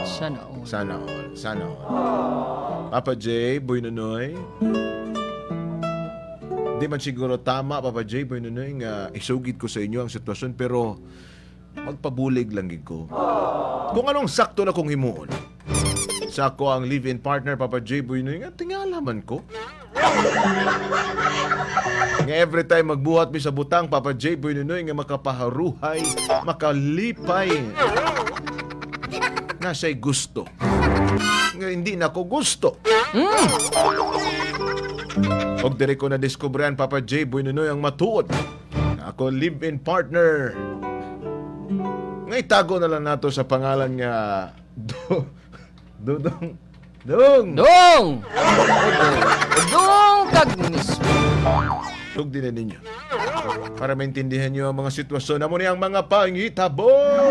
Sana all. Sana all. Sana all. Papa J, Boy Nonoy. Di man siguro tama, Papa J, Boy Nonoy, nga isugid ko sa inyo ang sitwasyon, pero magpabulig lang gid ko. Kung anong sakto na kong himuon. Sa ako ang live-in partner, Papa J, Boy Nonoy, nga tingalaman ko. Nga every time magbuhat mi sa butang, Papa J, Boy Nonoy, nga makapaharuhay, makalipay. Nasa'y gusto. Nga hindi na ko gusto. Og dire ko na diskubrehan, Papa J, Boy Nonoy, ang matuod. Ako live-in partner. Nga itago na lang nato sa pangalan nga Dudong. Dong! Dong kagnis. Tug din na ninyo. Para maintindihan nyo ang mga sitwasyon na mo niyang mga pangitaboy!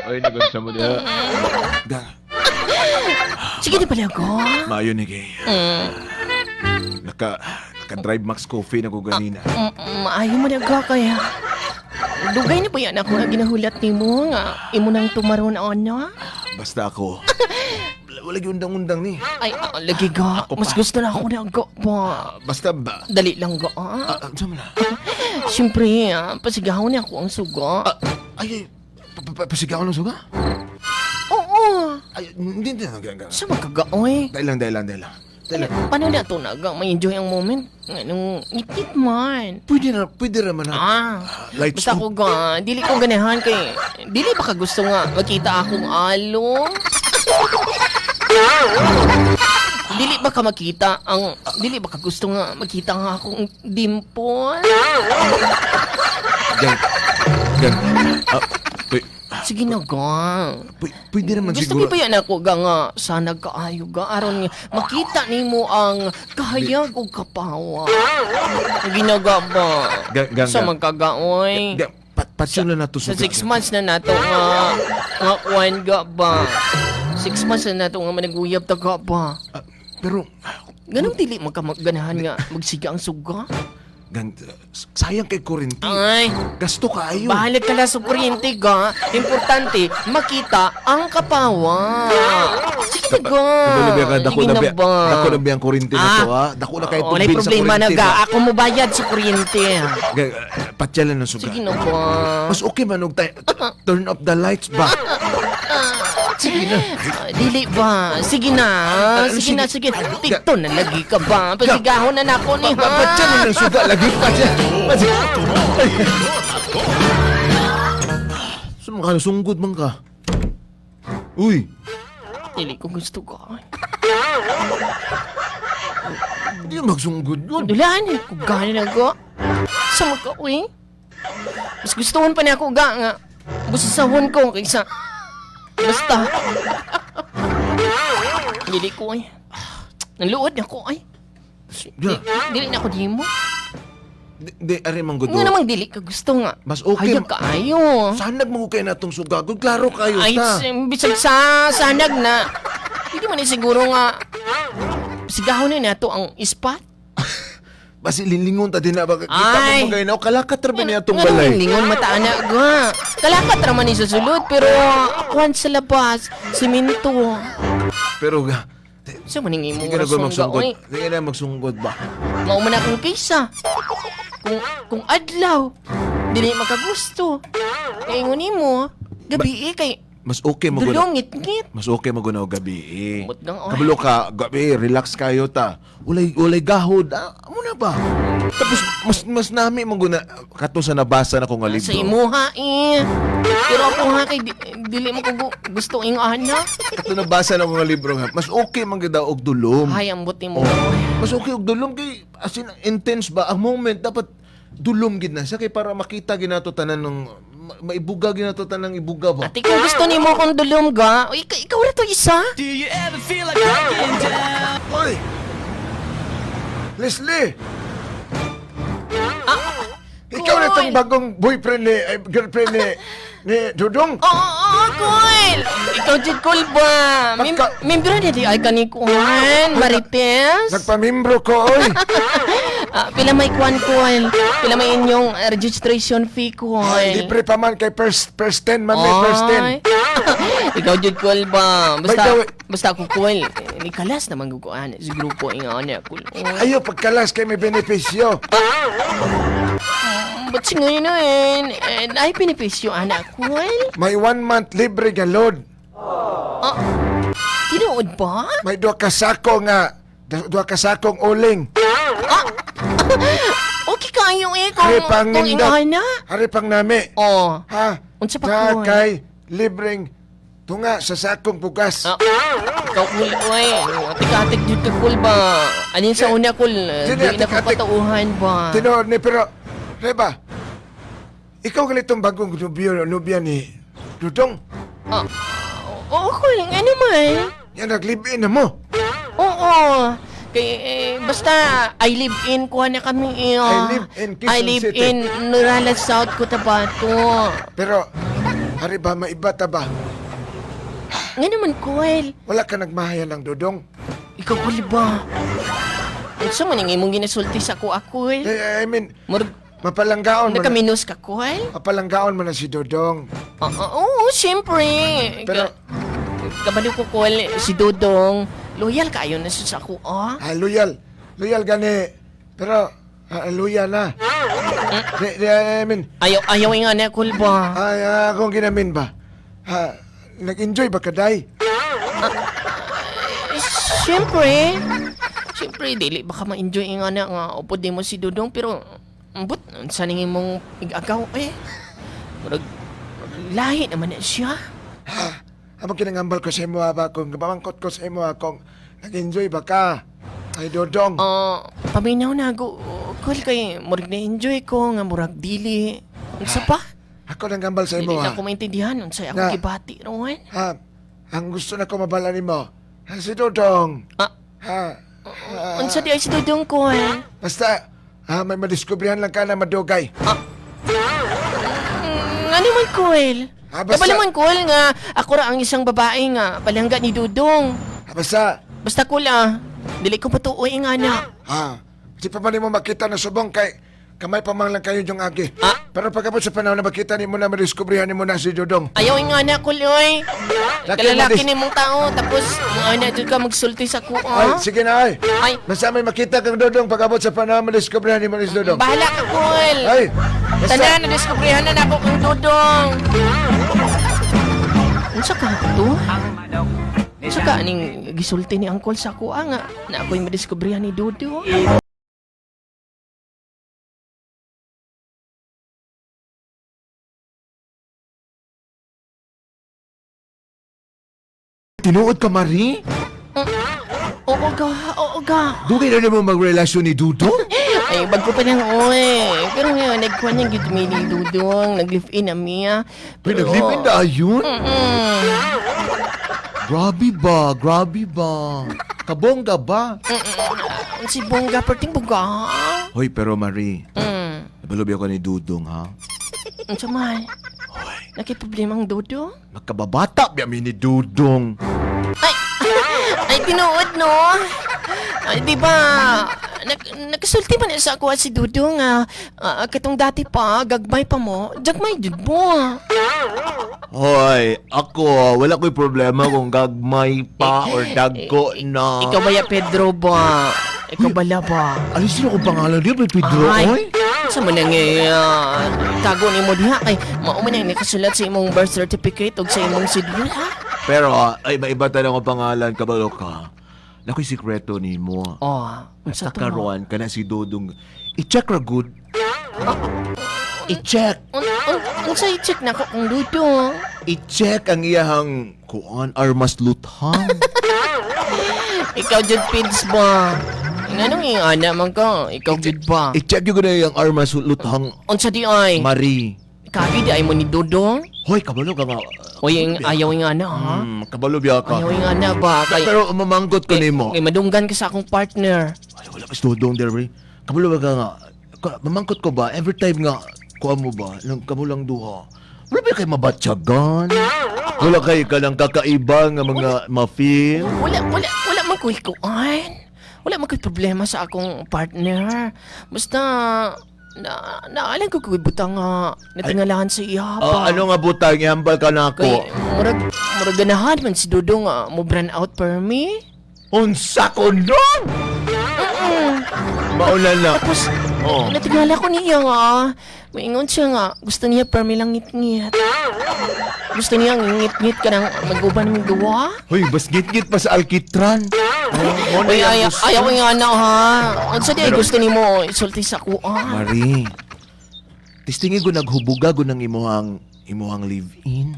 Ay, nagunsa mo niya. Sige na pala ako. Mayo ni Gay. Naka-drive Max Coffee na ko ganina. Maayo mo na ka kaya. Dugay na ba yan ako nga ginahulat ni mo nga imo nang tumaron na? Basta ako. Wala yung undang-undang ni. Ay, lagi ga. Mas gusto na ako na ga ba. Basta ba? Dali lang ga. Saan mo na? Siyempre, pasigahon na ako ang suga. Pasigaw ng suga? Oo. Ay, hindi. Sa magkagaoy. Dahil lang. Paano na ito ma-enjoy ang moment? Anong ngit man. Pwede naman na. Lights Basta ko ga, dili ko ganahan kay, dili ba ka gusto nga makita akong along? Dili ba ka gusto nga makita nga akong dimple? Gan. Sige na ga. Pwede naman Gusto siguro. mo ba yan ako nga sana kaayo ga aron nga makita nimo ang kahayag o kapawa. Ginaga ba? Sa magkagaoy. Patsyon na nato Sa 6 months na nato nga kuwan ga ba? 6 months na nato nga managuyab ta ga ba? Pero Ganong dili magkamaganahan nga magsiga ang suga? Sayang kay kurente. Ay, Gasto kayo. bahalag ka na sa kuryente ga. Importante, makita ang kapawa. Sige ga. Sige na ba? Dako na ba ang kurente na to, ha? Dako na kayo Wala problema na ga. Ako mo bayad sa kuryente. Patyalan ng suga. Sige na ba? Mas okay man og turn off the lights ba? Sige na. Dili ba? Sige na. Sige. Tikto na lagi ka ba? Pasigahon na nako ni ha. Patyalan ng suga lagi pa siya. Sumakala sunggod man ka. Uy. Dili ko gusto ka. Hindi magsunggod yun. Dulaan ko gani na ga. Sa magka-uwi. Mas gustuhan pa niya ako ga nga. Busasahon ko kaysa. Basta. Dili ko ay. Naluod na ko ay. Dili na ako di mo. Di, ari man gudo. Nga namang dili ka gusto nga. Mas okay. Hayag ka ayo. Sanag mo kay natong sugagod. Klaro kayo Ay, ta. bisag sa sanag na. Hindi man siguro nga. Sigahon na nato ang ispat. Basi linlingon ta din na ba kita Ay. mo magay na kalakat ra ba niya tong Nga balay. lingon mataan na ga. Kalakat raman ni sa sulod pero kuhan sa labas, simento. Pero ga, Sa maning imo hindi ka na ba rason ga magsunggod? oy. Hindi ka na magsunggod ba? Mao man akong kisa. Kung adlaw, dili makagusto. Kay ingon nimo, gabi kay Mas okay mo Dulong, ngit-ngit. Mas okay magunaw gabi eh. Mut lang, oy. Kabalo ka, gabi, relax kayo ta. Ulay gahod. Amo na ba? Tapos, mas nami maguna. Kato sa nabasa na ko nga Sa libro. imuha eh. Pero ako ha, kay dili mo ko gusto ing anak. Kato nabasa na ko nga libro nga. Mas okay man gid og dulom. Ay, ambot ni mo. Mas okay og dulom kay as in intense ba ang moment dapat dulom gid na siya kay para makita ginato tanan ng maibuga ginato tanang ibuga ba. At ikaw gusto ni mo kong dulom ga? O, ikaw na to isa? Do you ever feel like breaking down? Hoy! Leslie! Ikaw na itong bagong boyfriend girlfriend ni Dudong? Oo, Cool! Ikaw dyan, Cool ba? Membro na di ay ka ni Kuan, Marites? Nagpamimbro ko, oy! Pila may Kuan, Cool? Pila may inyong registration fee, Cool? Libre pa man kay first 10 man may first 10. Ikaw dyan, Cool ba? By Basta ako, Cool. Ni kalas naman guguan sa grupo yung anak, Cool. Ayaw pagkalas kay may benepisyo. Ba't si ngayon na ay benepisyo, anak, Cool? May 1 month libre nga load. Tinuod ba? May 2 kasako nga. 2 kasakong uling. Okay kayo Hari pang kung nindot. inahan na. Hari pang nami. Oh. Ha? Unsa pa Na ko? kay libreng tunga sa sakong bugas. Ikaw, Cool, oy. Atik-atik dito ka, Cool ba? Anin sa una, Cool? Di na atik-atik. kapatauhan ba? Tinood ni pero Reba, ikaw ganitong bagong nubya ni Dudong. Oo, Cool. Nga naman. Yan nag-live-in na mo. Oo. Kay, basta, I live in, kuha na kami. I live in Quezon I live City. in Nurala, South Cotabato. Pero, hari ba, maiba ta ba? Nga naman, Cool. Wala ka nagmahayan ng Dudong. Ikaw, Cool ba? Unsa man yung imong ginasulti sa ako, eh? I mean, Murag, mapalanggaon mo na. nagkaminos ka, Cool? Mapalanggaon mo na si Dudong. Oo, siyempre. Pero- Kabalo ko, Cool, si Dodong. Loyal kayo na sa ako, ah? Loyal. Loyal gani. Pero, loyal na. I mean, Ayaw nga na, Cool ba? akong ginamin ba? Nag-enjoy ba kaday? Siyempre. Siyempre, dili baka ma-enjoy nga na nga upod mo si Dodong, pero but sa ningin mong igagaw eh. Murag lahi naman na siya. Amang kinangambal ko sa imo ba kung pamangkot ko sa imo kung nag-enjoy ba ka? Ay Dodong. Paminaw na go. Cool kay murag na-enjoy ko nga murag dili. Unsa pa? Ako nang gambal sa Dili imo na ko maintindihan unsa ako Na- gibati ron. Ang gusto na ko mabala nimo. Si Dodong. Unsa di ay si Dodong ko eh? Basta may madiskubrihan lang ka na madugay. Nga naman, Cool. Basta- Kabalaman, Cool, nga ako ra ang isang babae nga palangga ni Dudong. Basta, Basta, Cool, dili ko patuoy nga na. di pa man mo makita na subong kay kamay pa man lang kayo yung agi. Pero pagkabot sa panahon na makita ni mo na madiskubrihan ni mo na si Dodong. Ayaw nga na, Cool, oy. Laki Kalalaki mo ni mong tao, tapos mga na dyan ka magsulti sa ko, Ay, sige na ay. Ay, Basta may makita kang Dodong pagkabot sa panahon madiskubrihan ni mo na si Dodong. bahala ka, Cool. Ay, basta. Tanan, nadiskubrihan na ako kung Dudong. Unsa ka to? Unsa ka ning gisulti ni Uncle sa ko nga na ako'y madiskubrihan ni Dudong? Tinuod ka, Marie? Oo ga. Dugay na naman magrelasyon ni Dudong? Ay, bago pa lang, oy. Pero ngayon, nagkuhan niya gid mi ni Dudong, nag-live-in na miya. Pero nag-live-in na ayun? Grabe ba? Kabongga ba? Si Bongga, perting Bongga. Hoy, pero Marie, nabalubi ako ni Dudong, ha? Unsa man? Nakiproblema ang Dudong? Magkababata biya mi ni Dudong. Ay, tinuod, no? Ay, di ba, nagkasulti man sa ako si Dudong nga, katong dati pa, gagmay pa mo, jagmay jud mo. Hoy, ako, wala ko'y problema kung gagmay pa or dagko na. Ikaw ba ya Pedro ba? Ikaw bala ba? Ano sino kong pangalan niya, Pedro? Ay, Oy? Sa man nang tago ni mo diha kay mao man ang nakasulat sa imong birth certificate ug sa imong sidula. Pero, ay, maiba tayo ng pangalan, kabalo ka. Nako'y sikreto ni mo. Oh, Sa unsa to? karoan ka na si Dodong. I-check ra good. I-check. Unsa i-check na ko kung dudo? I-check ang iyahang kuan armas luthang. Ikaw jud pids ba? Nganong ingana man ka? Ikaw jud ba? I-check yung na yung armas luthang Unsa di ay? Marie. Kagi di ay mo ni Dodong? Hoy, kabalo ka nga. O yung ayaw ingana ha? Kabalo biya ka. Ayaw ingana ba? Kay Pero mamanggot ko nimo. kay madunggan ka sa akong partner. Ay, wala mas Dodong there, Ray. Kabalo ba ka nga? Mamangkot ko ba? Every time nga, kuha mo ba? Nang kamo lang duha. Wala ba kayo mabatsagan? Wala kayo ka lang kakaiba nga mga muffin? Wala man ko'y kuan. Wala man ko'y problema sa akong partner. Basta, naalam ko ko'y butang nga natingalahan sa iya pa. Ano nga butang, ihambal ka na Kay, ako. murag ganahan man si Dodo nga mo brand out per me. Unsa ko nun? Maulan na. Tapos, Oh. natingala ko niya nga. Maingon siya nga, gusto niya per me lang ngit-ngit. Gusto niya ngit-ngit ka nang mag-uban ng gawa. Hoy, bas git-git pa sa alkitran. Uy, ayaw ko nga na ha. Ano sa di ay Pero- gusto ni mo isulti sa kuan? Marie, tistingin ko naghubuga ko ng imuhang live-in.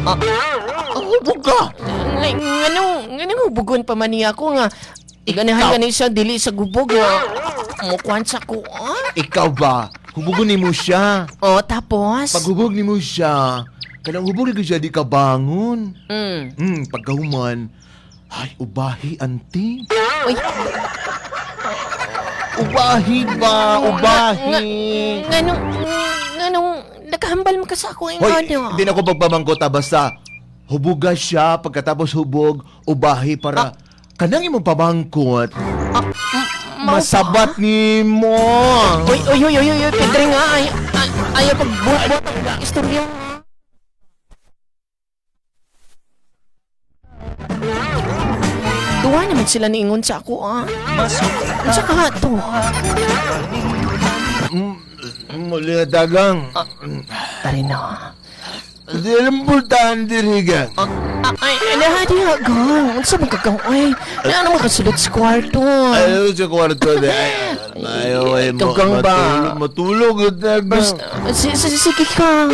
Ang hubuga! Nganong hubugon pa man niya ako nga. Iganahan ka ni siya dili sa gubog nga. Mukuan sa kuan. Ikaw ba? Hubugon ni mo siya. O, tapos? Pag hubog ni mo siya, kanang hubog ni siya di ka bangon. Pagkahuman, ay, ubahi, anting. Uy, Ubahi ba? Ubahi. Nganong, nakahambal mo ka sa ako yung Hoy, ano. hindi na ako pagpamangkota basta hubuga siya, pagkatapos hubog, ubahi para kanang imong pamangkot. Masabat ni mo. Uy, Pedre nga. Ayaw pagbuhat-buhat ang istorya. Duwa naman sila niingon sa ako, ah. Ano sa kahato? Muli na dagang. Tari na. Di alam bultahan dirigan. Ay, nahadi nga, gang. Ano sa magkagaway? Ano makasulot sa kwarto? Ayaw sa kwarto na. Ayaw ay Ikaw kang ba? matulog. Basta, sige ka.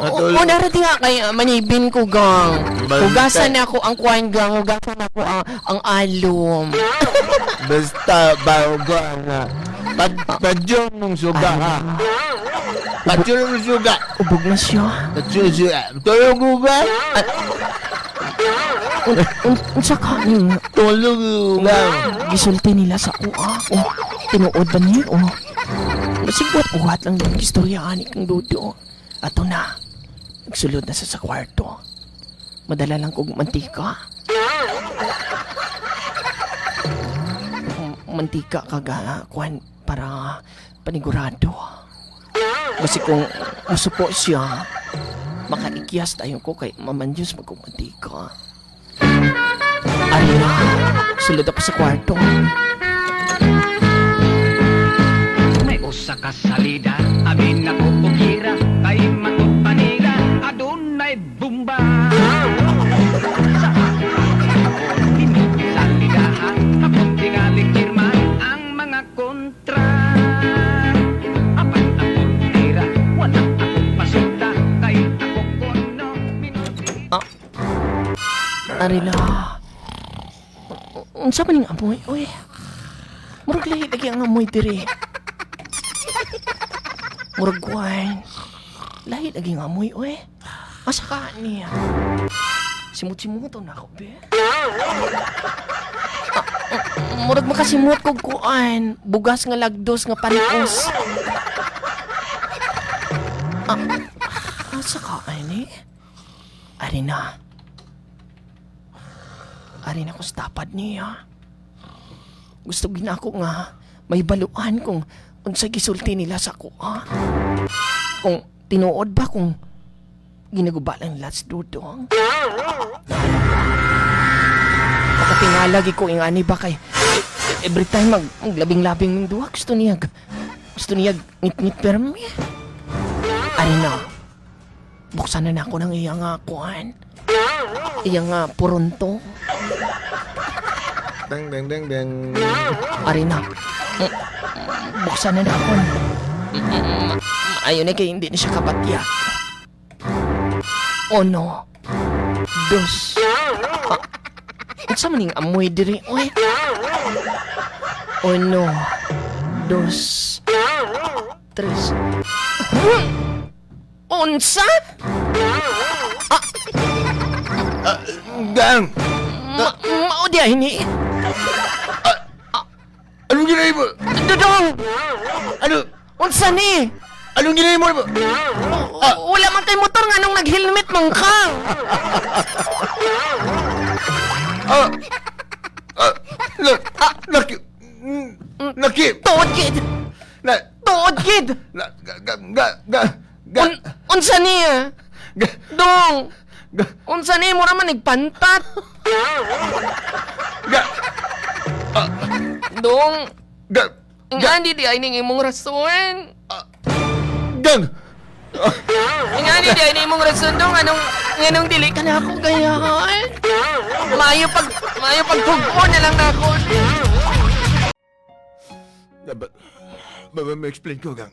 O, narati nga kay manibin ko, gang. Hugasan ako ang kwan, gang. Hugasan ako ang alum. Basta bago nga. Padyon mong suga ha. Padyon mong suga. Ubog na siya. Padyon suga. Tulog mo ba? Unsa ka ning Tulog mo ba? gisulti nila sa kuha. Tinuod ba niya? Masigwat-uhat lang yung istorya ani kong Dodo. Ato na. Nagsulod na sa kwarto. Madala lang kong mantika. Mantika kaga kwan para panigurado. Kasi kung usupo siya, makaikyas tayo ko kay mamanjus magkumantika. Ay na, sulod ako sa kwarto. May usa ka salida, abin ako ukira, kay matot panila, adunay bumba. Sa ako, hindi salidahan, ako tingaling firman ang mga kontra. Apat ako tira, wala ako pasunta, kay ako kono, minutira. Arila. Unsa man ning amoy? Uy. Murag lahi lagi ang amoy diri. Murag wine. Lahi lagi ang amoy, uy. Asa ka niya? Simut-simuto na ako, be. Murag makasimut kog kuan. Bugas nga lagdos nga panikos. Asa ka ani? Arina. Ari na ko sa tapad niya. Gusto ginako nga may baluan kung unsa gisulti nila sa kuha. Kung tinuod ba kung ginagubalan nila si Dudong. Makatingalagi ko ingani ba kay every time maglabing-labing ng duwa gusto niya Gusto niya ngit-ngit permi. Ari na. Buksan na ako ng iyang kuhan. Iyang puronto. Dang, dang, dang, dang. Ari na. Buksan na ako. Ayaw na kayo hindi na siya kapatyak. Uno. Dos. Unsa man ning amoy diri? Oy. Uno. Dos. Tres. Unsa? Gang! Mao di ini. Anong ginahin mo? Dudong! Ano? Unsa ni? Anong ginahin mo? Wala man kay motor nga nung nag-helmet man ka. Naki... Naki... Tuod kid. Na... Tuod kid. Na... Ga... Unsa ni? Ga... Dong. Ga... Unsa ni mo raman nagpantat? Ga... Dong. Ga... Nga di ay ning imong rason. Gang! Nga di ay ning imong rason dong anong dili ka na ako gayahan. Mayo pagtugpo na lang ako. Ba ma-explain ko, Gang?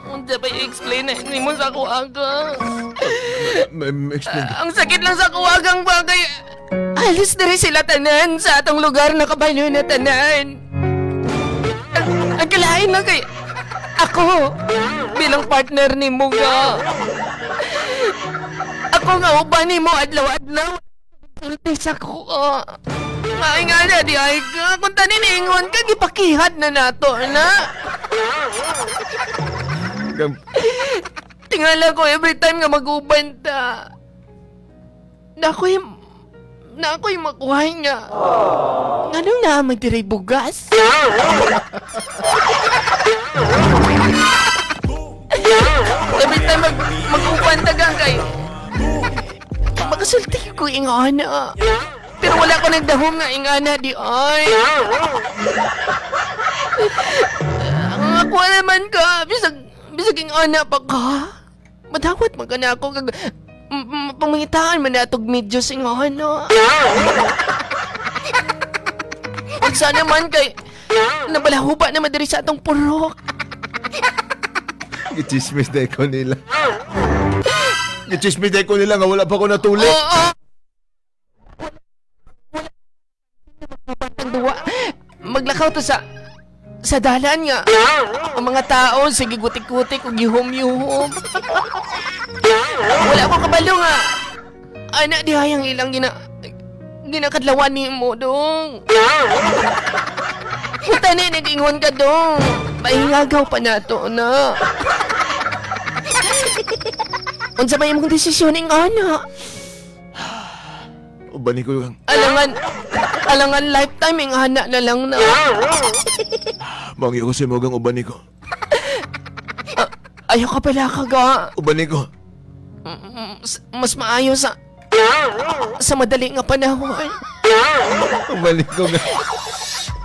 Unsa ba i-explain ni mo sa kuwagang? Ma-explain ko. Ang sakit lang sa kuwagang bagay. Alis na rin sila tanan sa atong lugar na kabalo na tanan. Ang kalain lang kay ako bilang partner ni mo nga. Ako nga uban ni mo adlaw-adlaw. Sultis ako ka. Nga na di ay ka. Kung taniningon ka, gipakihad na nato na. Gang... Tingala ko every time nga mag-uban ta. Na ako'y makuhay nga. Anong na magdiray bugas? Every time mag-uban ta gang kay. Magasulti ko ingana. Pero wala ko nagdahom nga ingana di ay. Ang ako naman ka. Bisag ingana pa ka. Madawat man ka na ako kag pamangitaan man natog medyo ingana. Unsa naman kay nabalahuba naman diri sa atong purok. Gichismis na ko nila. Gichismis na ko nila nga wala pa ko natuli. Oo. Duwa. Maglakaw to sa dalan nga. Ang mga tao sige gutik-gutik ug gihom-yuhom. Wala ko kabalo nga. Ana di hayang ilang ginakadlawan ni mo dong. Puta na nag-ingon ka dong. Mahingagaw pa nato na. Unsa ba imong desisyon ning ana? Ubani ko, Gang. Alangan lifetime ing ana na lang na. Mangi ko si Mogang ubani ko. Ayaw ka pala kaga. Ubani ko. Mas maayo sa madali nga panahon. Ubani ko, Gang.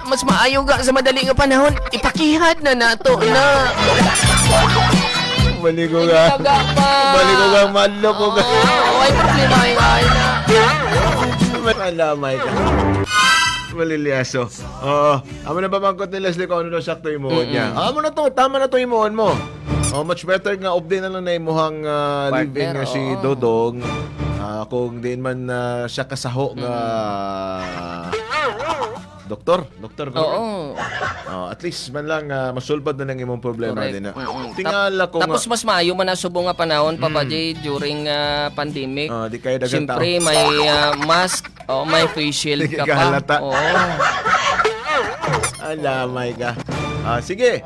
Mas maayo ga sa madali nga panahon. Ipakihad na nato na. Ubani ko, Gang. Taga pa. Ubani ko, Gang. Malo ko, Gang. Ay problema ay na. Malamay ka. Maliliaso. Oo. Amo na ba mangkot ni Leslie kung ano daw sakto imuhon niya? Amo na to. Tama na to imuhon mo. Oh, much better nga update na lang na imuhang living nga si Dodong. Kung din man siya kasaho nga doktor ba? Oo. At least man lang masulbad na ng imong problema Correct. din na. Tingala ko Tapos mas maayo man ang subo nga panahon, Papa J, during pandemic. di kayo dagang tao. Siyempre, may mask, may face shield Hindi ka ka pa. halata. Oo. Alamay ka. Sige.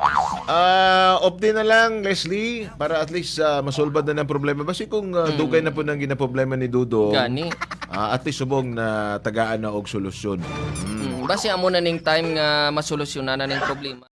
Update na lang, Leslie, para at least masolbad na ng problema. Basi kung dugay na po ng ginaproblema ni Dudong, Gani. at least subong na tagaan na og solusyon. Basi amo na ning time nga masolusyonan na ning problema.